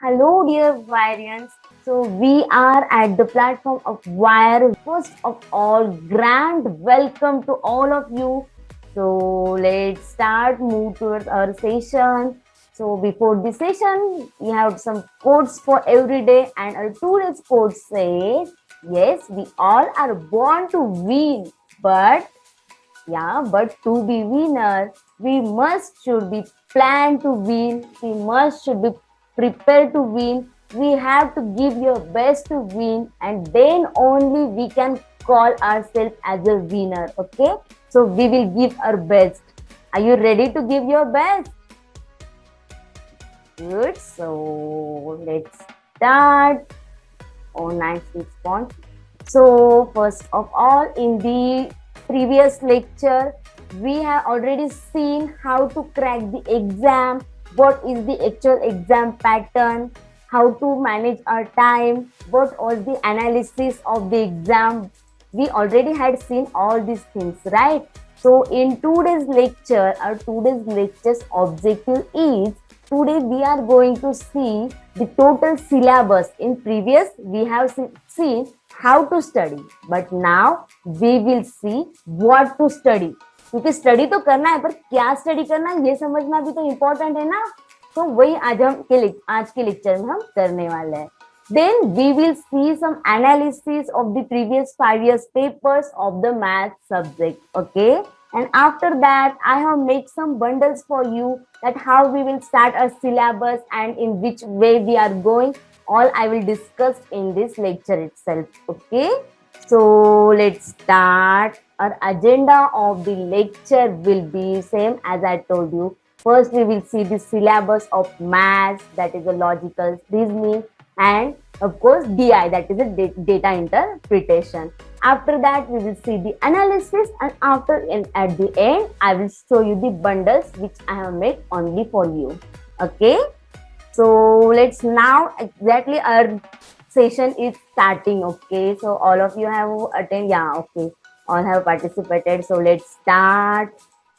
Hello, dear Varians. So, we are at the platform of VAIR. First of all, grand welcome to all of you. So, let's move towards our session. So, before the session, we have some quotes for every day, and our today's quote says, yes, we all are born to win, but to be winner, we must should be plan to win. We must should be prepared to win. We have to give your best to win, and then only we can call ourselves as a winner. Okay, so we will give our best. Are you ready to give your best? Good. So let's start. Oh, nice response. So first of all, in the previous lecture, we have already seen how to crack the exam, what is the actual exam pattern, how to manage our time, what was the analysis of the exam. We already had seen all these things, right? So in today's lecture, our today's lecture's objective is, today we are going to see the total syllabus. In previous, we have seen how to study, but now we will see what to study. क्योंकि study तो करना है, पर क्या study करना है ये समझना भी तो इम्पोर्टेंट है ना. तो वही आज के लेक्चर में हम करने वाले हैं. Then we will see some analysis of the previous 5 years papers of the math subject. Okay. And after that, I have made some bundles for you that how we will start our syllabus and in which way we are going. All I will discuss in this lecture itself. Okay. So let's start. Our agenda of the lecture will be same as I told you. First, we will see the syllabus of maths, that is a logical reasoning, and of course DI, that is a data interpretation. After that, we will see the analysis, and at the end, I will show you the bundles which I have made only for you. Okay. So let's now exactly our session is starting. Okay. So all of you have attended. Yeah. Okay. All have participated. So let's start.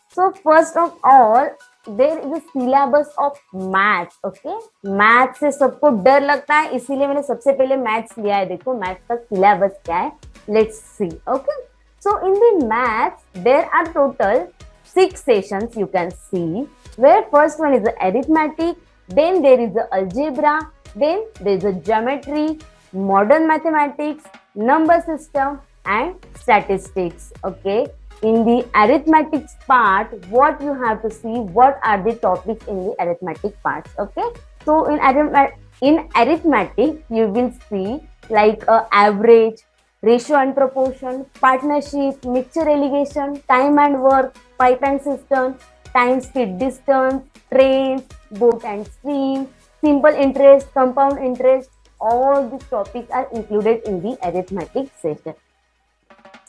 So first of all, there is a syllabus of maths. Okay, maths से सबको डर लगता है, इसीलिए मैंने सबसे पहले maths लिया है. देखो मैथ्स का सिलेबस क्या है. Let's see. Okay, so in the maths there are total 6 sessions you can see. Where first one is the arithmetic, then there is the algebra, then there is the geometry, modern mathematics, number system, and statistics. Okay, in the arithmetic part, what you have to see, what are the topics in the arithmetic parts. Okay, so in arithmetic you will see like average, ratio and proportion, partnership, mixture allegation, time and work, pipe and system, time, speed, distance, trains, boat and stream, simple interest, compound interest. All these topics are included in the arithmetic section.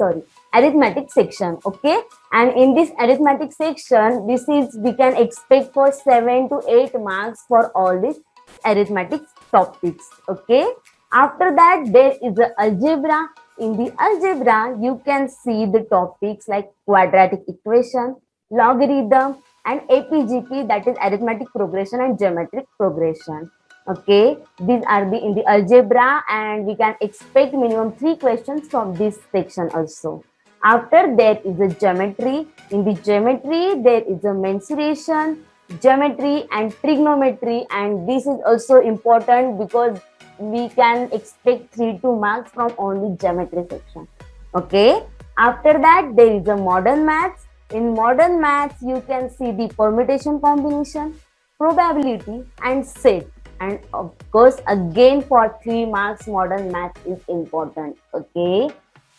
Okay, and in this arithmetic section, we can expect for 7 to 8 marks for all these arithmetic topics. Okay, after that there is the algebra. In the algebra you can see the topics like quadratic equation, logarithm, and APGP, that is arithmetic progression and geometric progression. Okay, these are in the algebra, and we can expect minimum 3 questions from this section also. After there is a geometry. In the geometry there is a mensuration, geometry, and trigonometry, and this is also important because we can expect 3 marks from only geometry section. Okay, after that there is a modern maths. In modern maths you can see the permutation, combination, probability, and set. And of course, again for 3 marks, modern math is important. Okay.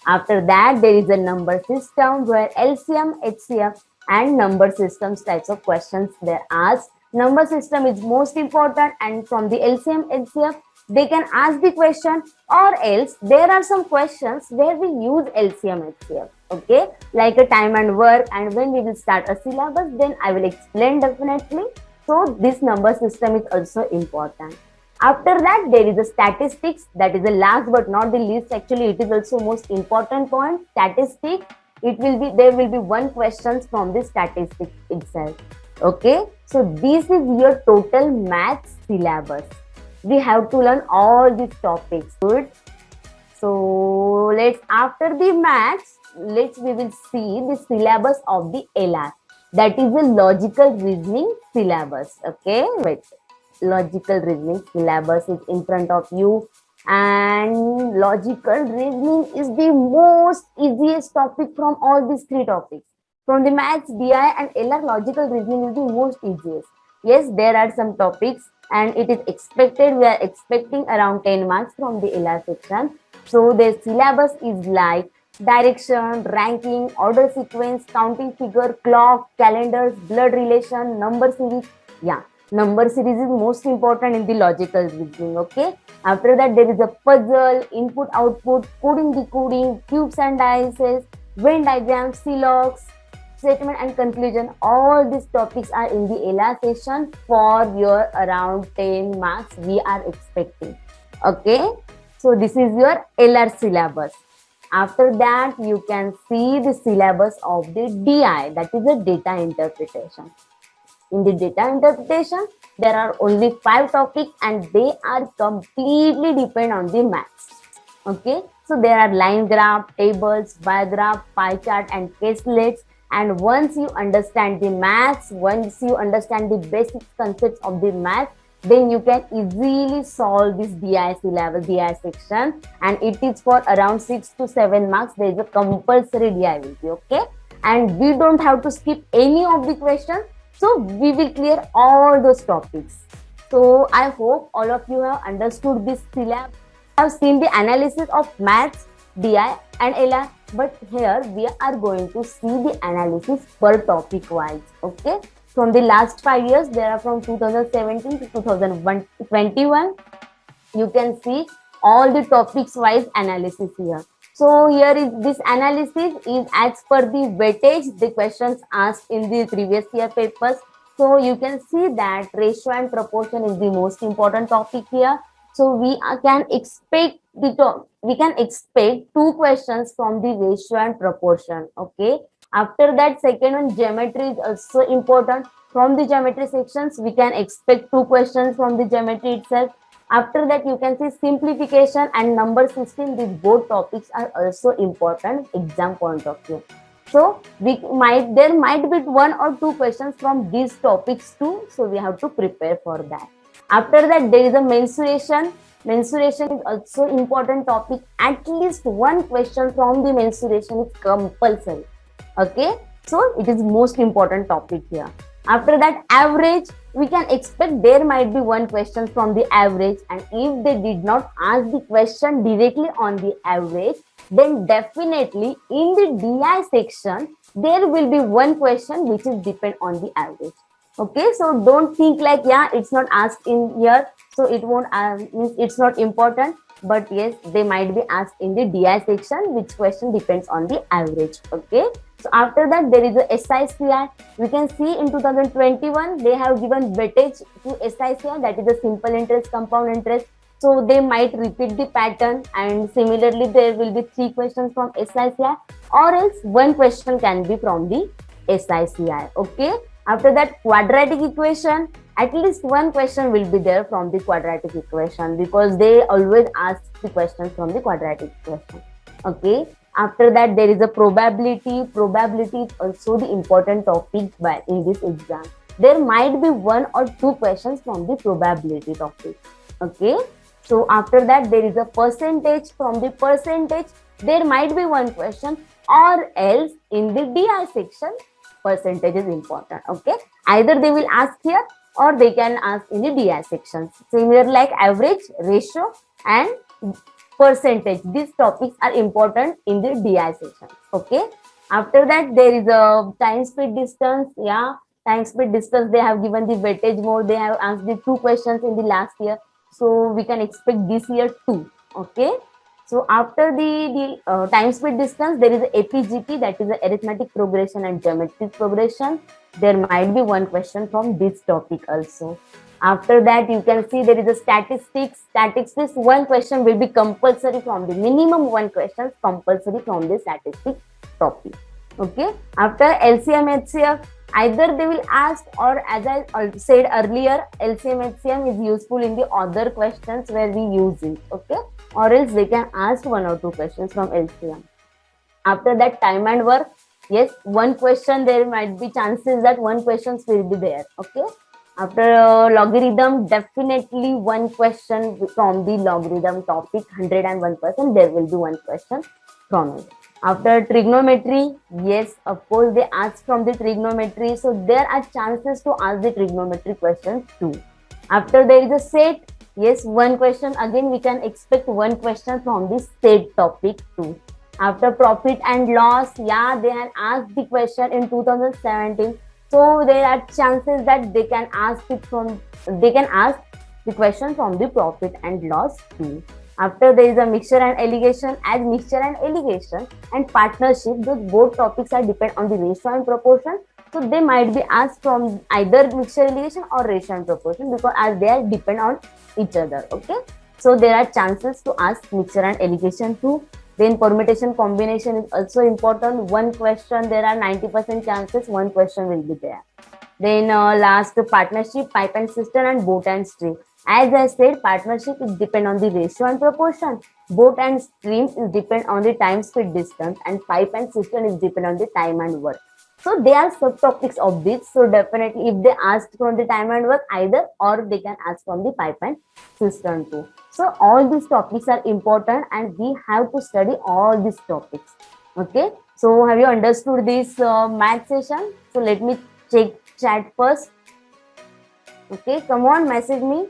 After that, there is a number system where LCM, HCF, and number systems types of questions they asked. Number system is most important, and from the LCM, HCF, they can ask the question, or else there are some questions where we use LCM, HCF. Okay, like a time and work. And when we will start a syllabus, then I will explain definitely. So this number system is also important. After that, there is a statistics, that is the last but not the least. Actually, it is also most important point. Statistics, there will be 1 question from the statistics itself. Okay, so this is your total math syllabus. We have to learn all these topics. Good. So after the maths, we will see the syllabus of the LR. That is the logical reasoning syllabus. Okay, wait. Logical reasoning syllabus is in front of you, and logical reasoning is the most easiest topic from all these three topics. From the maths, DI and LR, logical reasoning is the most easiest. Yes, there are some topics, and it is expected, we are expecting around 10 marks from the LR section. So the syllabus is like direction, ranking, order sequence, counting figure, clock, calendars, blood relation, number series. Yeah, number series is most important in the logical reasoning. Okay. After that, there is a puzzle, input, output, coding, decoding, cubes and dices, Venn diagram, Syllabus, statement and conclusion. All these topics are in the LR session for your around 10 marks we are expecting. Okay. So this is your LR syllabus. After that, you can see the syllabus of the DI, that is the data interpretation. In the data interpretation, there are only 5 topics and they are completely depend on the maths. Okay, so there are line graph, tables, bar graph, pie chart and caselets. And once you understand the maths, once you understand the basic concepts of the math, then you can easily solve this DI syllabus, DI section, and it is for around 6 to 7 marks. There is a compulsory DI will be. Okay, and we don't have to skip any of the questions. So we will clear all those topics. So I hope all of you have understood this syllabus. Have seen the analysis of maths, DI and LR, but here we are going to see the analysis per topic wise. Okay. From the last 5 years, there are from 2017 to 2021. You can see all the topics wise analysis here. So here is this analysis is as per the weightage, the questions asked in the previous year papers. So you can see that ratio and proportion is the most important topic here. So we can expect two questions from the ratio and proportion. Okay. After that, second one, geometry is also important. From the geometry sections, we can expect 2 questions from the geometry itself. After that, you can see simplification and number system. These both topics are also important exam point of view. So there might be 1 or 2 questions from these topics too. So we have to prepare for that. After that, there is a mensuration. Mensuration is also important topic. At least 1 question from the mensuration is compulsory. Okay, so it is most important topic here. After that, average, we can expect there might be 1 question from the average, and if they did not ask the question directly on the average, then definitely in the DI section there will be 1 question which is depend on the average. Okay, so don't think like, yeah, it's not asked in here, so it won't means it's not important. But yes, they might be asked in the DI section, which question depends on the average. Okay. So after that, there is a SICI. We can see in 2021, they have given weightage to SICI, that is a simple interest, compound interest. So they might repeat the pattern, and similarly, there will be 3 questions from SICI, or else 1 question can be from the SICI. Okay. After that, quadratic equation, at least 1 question will be there from the quadratic equation, because they always ask the questions from the quadratic equation. Okay. After that, there is a probability. Probability is also the important topic in this exam. There might be 1 or 2 questions from the probability topic. Okay. So after that, there is a percentage. From the percentage, there might be 1 question, or else in the DI section, percentage is important. Okay. Either they will ask here, or they can ask in the DI sections. Similar like average, ratio and percentage. These topics are important in the DI section. Okay. After that, there is a time, speed, distance. Yeah, time, speed, distance. They have given the weightage more. They have asked the 2 questions in the last year. So we can expect this year too. Okay. So after the time, speed, distance, there is a APGP, that is the arithmetic progression and geometric progression. There might be 1 question from this topic also. After that, you can see there is a statistics. Statistics, 1 question will be compulsory from the minimum 1 question compulsory from the statistics topic. Okay. After LCM, HCF, Either they will ask, or as I said earlier, LCM HCM is useful in the other questions where we use it, okay? Or else they can ask 1 or 2 questions from LCM. After that, time and work, yes, one question, there might be chances that one questions will be there, okay? After logarithm, definitely one question from the logarithm topic, 101%, there will be one question from it. After trigonometry, yes, of course, they ask from the trigonometry, so there are chances to ask the trigonometry questions too. After there is a set, yes, one question, again we can expect one question from the set topic too. After profit and loss, yeah, they had asked the question in 2017, so there are chances that they can ask the question from the profit and loss too. After there is a mixture and allegation, as mixture and allegation and partnership, those both topics are depend on the ratio and proportion. So they might be asked from either mixture allegation or ratio and proportion, because as they are depend on each other. Okay, so there are chances to ask mixture and allegation too. Then permutation combination is also important. One question, there are 90% chances one question will be there. Then last, partnership, pipe and cistern, and boat and stream. As I said, partnership is depend on the ratio and proportion. Boat and stream is depend on the time, speed, distance, and pipe and cistern is depend on the time and work. So they are subtopics of this. So definitely, if they ask from the time and work, either, or they can ask from the pipe and cistern too. So all these topics are important, and we have to study all these topics. Okay. So have you understood this math session? So let me check chat first. Okay, come on, message me.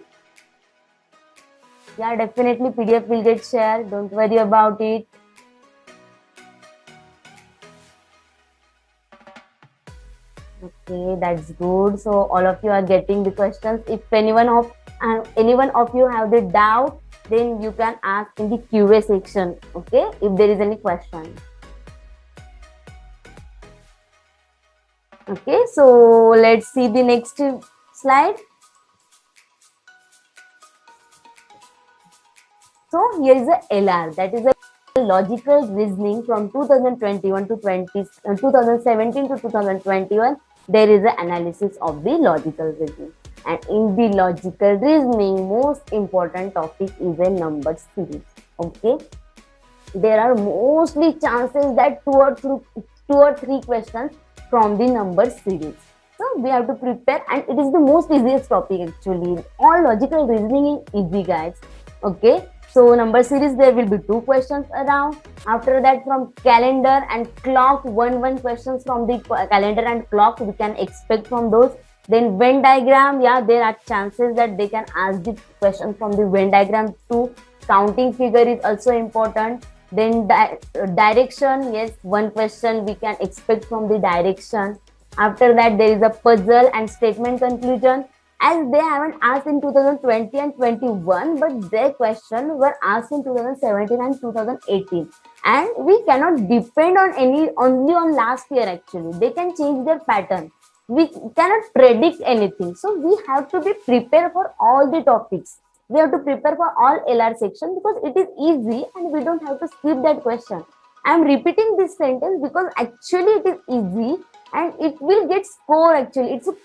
Yeah, definitely PDF will get shared. Don't worry about it. Okay, that's good. So all of you are getting the questions. If anyone of you have the doubt, then you can ask in the QA section. Okay, if there is any question. Okay, so let's see the next slide. So here is a LR, that is a logical reasoning from 2021 to 2017 to 2021. There is an analysis of the logical reasoning, and in the logical reasoning, most important topic is a number series. Okay, there are mostly chances that two or three questions from the number series. So we have to prepare, and it is the most easiest topic actually. All logical reasoning is easy, guys. Okay, so number series, there will be 2 questions around. After that, from calendar and clock, one questions from the calendar and clock we can expect from those. Then Venn diagram, yeah, there are chances that they can ask the question from the Venn diagram too. Counting figure is also important. Then direction, yes, one question we can expect from the direction. After that, there is a puzzle and statement conclusion. As they haven't asked in 2020 and 21, but their question were asked in 2017 and 2018. And we cannot depend on only on last year actually. They can change their pattern. We cannot predict anything. So we have to be prepared for all the topics. We have to prepare for all LR section, because it is easy and we don't have to skip that question. I am repeating this sentence because actually it is easy and it will get score actually. It's a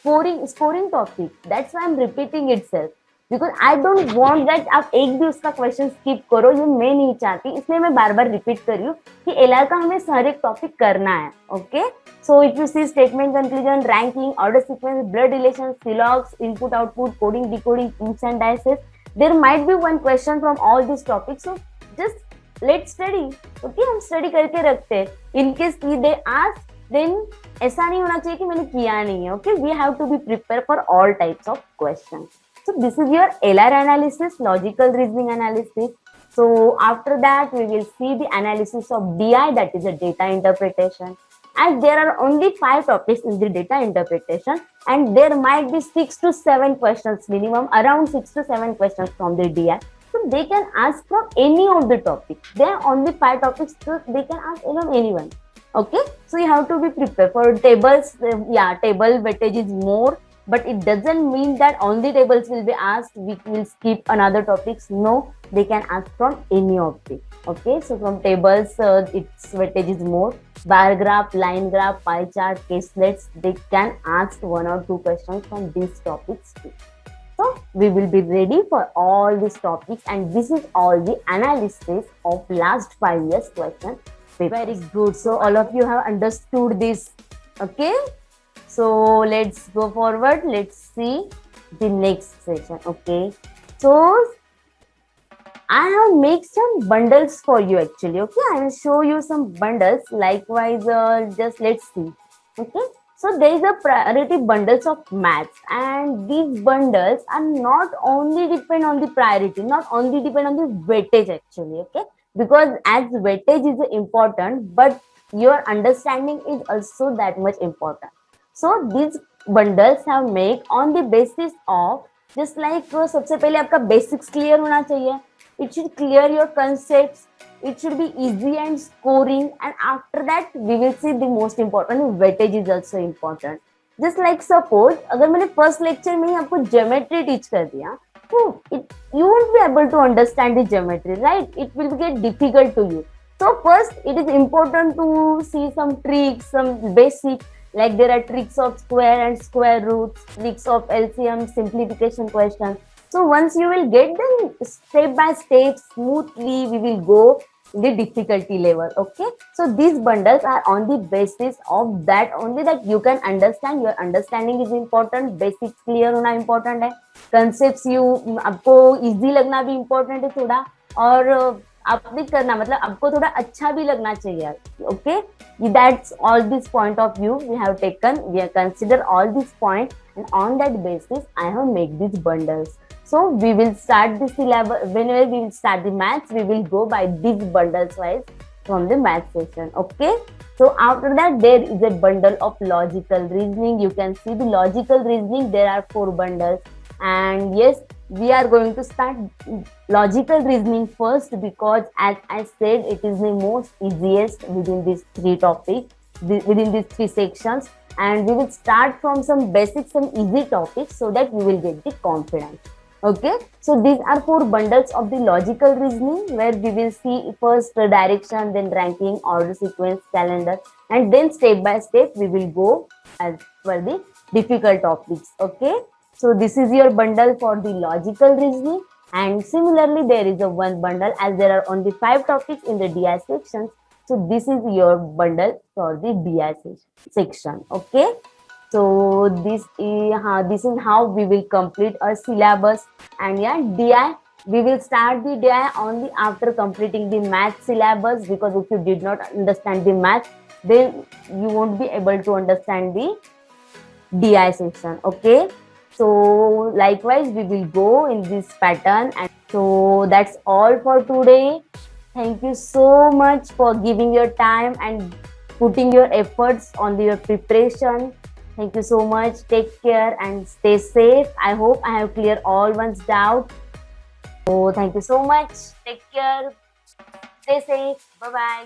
scoring topic. That's why I'm repeating itself. Because I don't want that आप एक भी उसका question skip करो, ये मैं नहीं चाहती, इसलिए मैं बार बार रिपीट कर रही हूँ कि एलआर का हमें हर एक टॉपिक करना है. Okay, so if you see statement conclusion, ranking, order sequence, blood relation, syllogisms, input output, coding decoding, ints and dices, there might be one question from all these topics. So just let's study. Okay, हम study करके रखते हैं. In case they ask, then ऐसा नहीं होना चाहिए कि मैंने किया नहीं है. Okay, we have to be prepared for all types of questions. So this is your LR analysis, logical reasoning analysis. So after that, we will see the analysis of DI, that is a data interpretation. As there are only 5 topics in the data interpretation, and there might be 6 to 7 questions minimum, around 6 to 7 questions from the DI. So they can ask from any of the topics. There are only 5 topics, so they can ask from anyone. Okay, so you have to be prepared for tables. Yeah, table weightage is more. but it doesn't mean that only tables will be asked, we will skip another topics. No, they can ask from any of it. Okay, so from tables, its weightage is more. Bar graph, line graph, pie chart, caselets, they can ask 1 or 2 questions from these topics too. So we will be ready for all these topics, and this is all the analysis of last 5 years question. Very good. So all of you have understood this. Okay. So let's go forward. Let's see the next session. Okay. So I have made some bundles for you actually. Okay. I will show you some bundles. Likewise, just let's see. Okay. So there is a priority bundles of maths, and these bundles are not only depend on the priority, not only depend on the weightage actually. Okay. Because as weightage is important, but your understanding is also that much important. So these bundles have made on the basis of just like सबसे पहले आपका basics clear होना चाहिए. It should clear your concepts. It should be easy and scoring, and after that we will see the most important weightage is also important. Just like suppose अगर मैंने first lecture में ही आपको geometry teach कर दिया, तो you won't be able to understand the geometry, right? It will get difficult to you. So first it is important to see some tricks, some basic, like there are tricks of square and square roots, tricks of LCM, simplification questions. So once you will get them step by step smoothly, we will go the difficulty level. Okay, so these bundles are on the basis of that only, that you can understand. Your understanding is important, basics clear होना important है, concepts you आपको easy लगना भी important है थोड़ा, और आपने करना मतलब आपको थोड़ा अच्छा भी लगना चाहिए. Okay, that's all this point of view we have taken. We have considered all these points, and on that basis I have made these bundles. So we will start the syllabus. Whenever we will start the maths, we will go by these bundles wise from the math session. Okay. So after that, there is a bundle of logical reasoning. You can see the logical reasoning. There are 4 bundles, and yes, we are going to start logical reasoning first, because as I said, it is the most easiest within these 3 topics, within these 3 sections, and we will start from some basic, some easy topics, so that we will get the confidence. Okay, so these are 4 bundles of the logical reasoning, where we will see first direction, then ranking, order, sequence, calendar, and then step by step we will go as per the difficult topics. Okay, so this is your bundle for the logical reasoning, and similarly there is a one bundle, as there are only 5 topics in the DI sections. So this is your bundle for the DI section. Okay. So this is how we will complete our syllabus. And yeah, DI, we will start the DI only after completing the math syllabus, because if you did not understand the math, then you won't be able to understand the DI section. Okay, so likewise we will go in this pattern. And so that's all for today. Thank you so much for giving your time and putting your efforts on your preparation. Thank you so much. Take care and stay safe. I hope I have cleared all one's doubt. So thank you so much. Take care. Stay safe. Bye-bye.